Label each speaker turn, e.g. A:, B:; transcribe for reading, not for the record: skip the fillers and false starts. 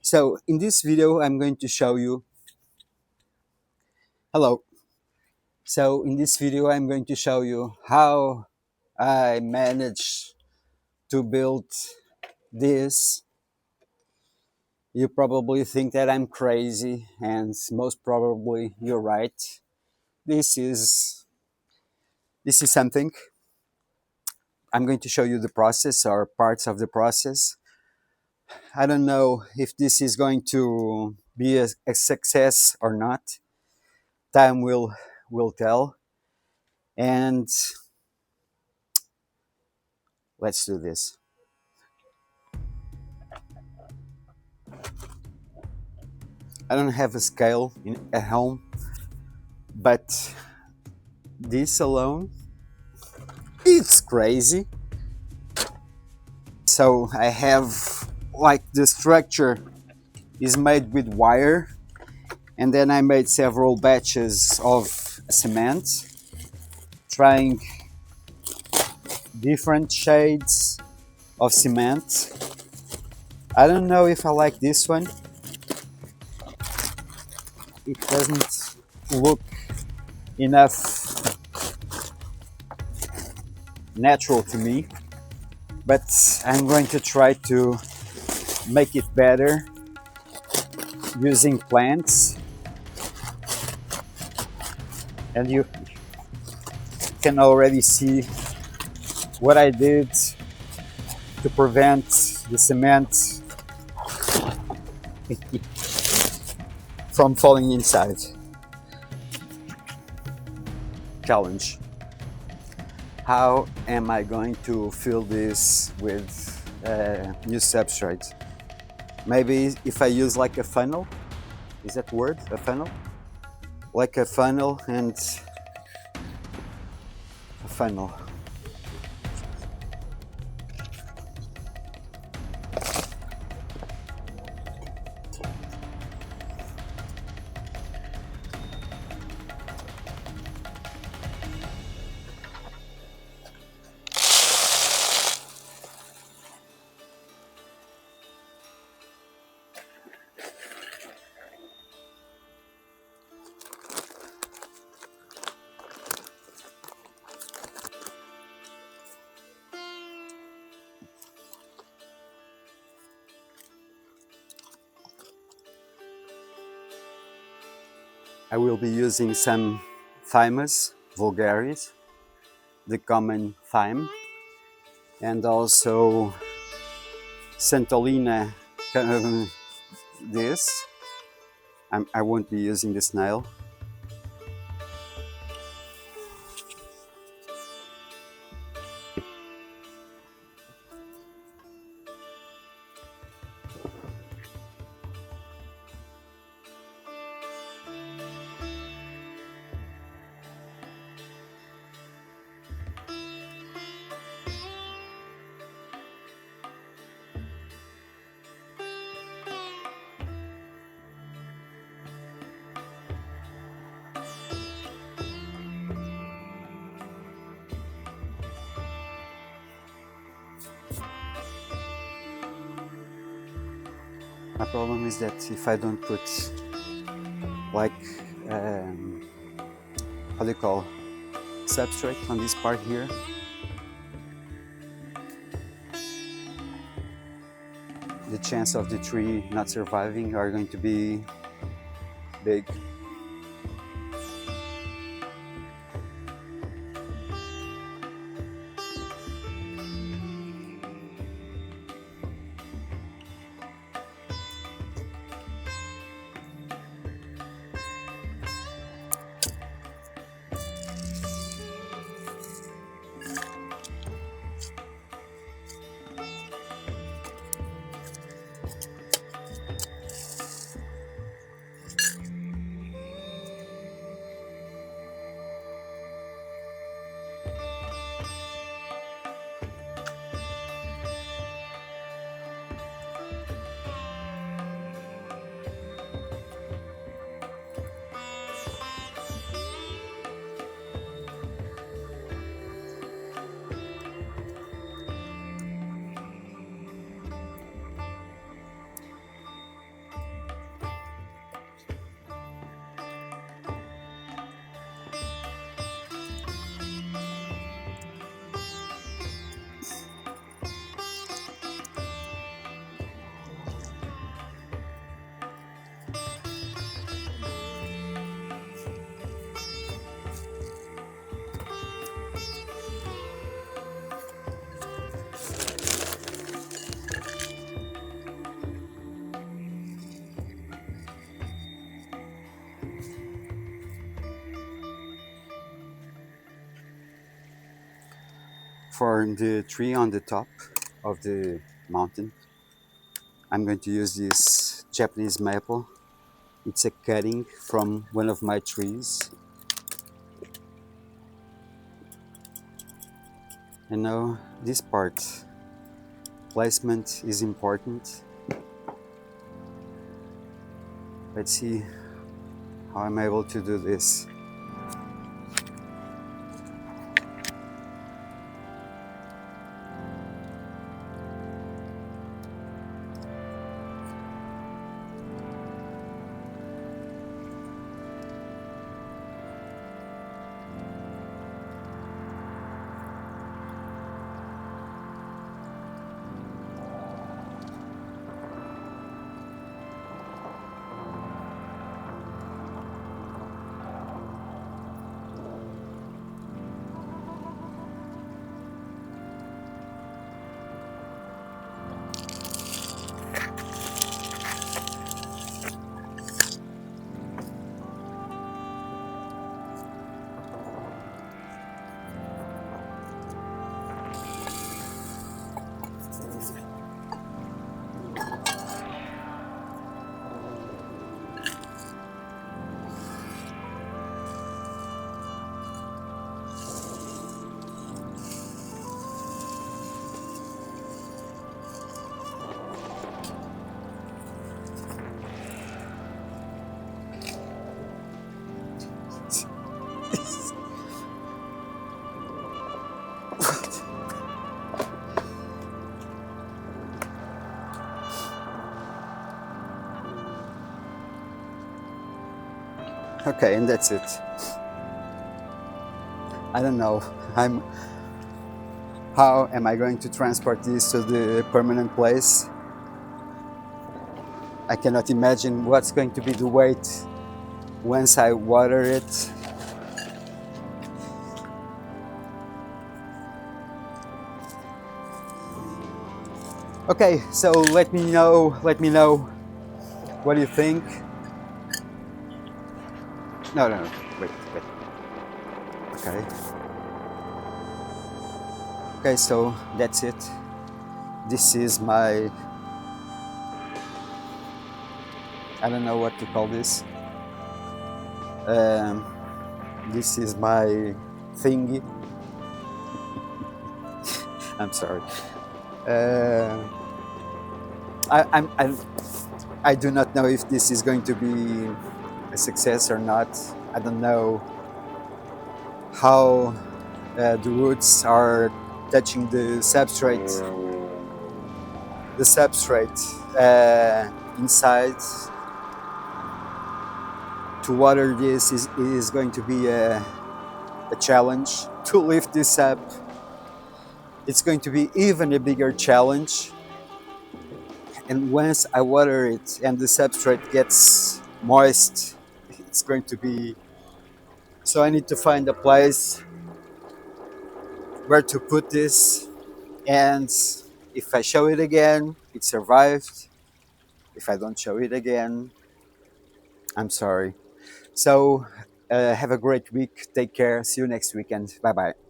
A: So in this video, I'm going to show you, hello. So in this video, I'm going to show you how I managed to build this. You probably think that I'm crazy, and most probably you're right. This is this is something. I'm going to show you the process or parts of the process. I don't know if this is going to be a success or not. Time will tell. And let's do this. I don't have a scale at home, but this alone, it's crazy. So I have like the structure is made with wire, and then I made several batches of cement, trying different shades of cement. I don't know if I like this one. It doesn't look enough natural to me, but I'm going to try to make it better using plants. And you can already see what I did to prevent the cement from falling inside. Challenge. How am I going to fill this with new substrate? Maybe if I use like a funnel, is that word, a funnel? Like a funnel and a funnel. I will be using some thymus vulgaris, the common thyme, and also Santolina, this. I won't be using the snail. My problem is that if I don't put like, how do you call, substrate on this part here, the chance of the tree not surviving are going to be big. For the tree on the top of the mountain, I'm going to use this Japanese maple. It's a cutting from one of my trees. And now this part, placement is important. Let's see how I'm able to do this. Okay, and that's it. I don't know. How am I going to transport this to the permanent place? I cannot imagine what's going to be the weight once I water it. Okay, so let me know what do you think. No, wait. Okay. Okay, so that's it. This is my, I don't know what to call this. Um, this is my thingy. I'm sorry. Uh, I I do not know if this is going to be a success or not. I don't know how the roots are touching the substrate inside. To water this is going to be a challenge. To lift this up, it's going to be even a bigger challenge. And once I water it and the substrate gets moist, it's going to be, so I need to find a place where to put this. And if I show it again, it survived. If I don't show it again, I'm sorry. So have a great week. Take care. See you next weekend. Bye bye.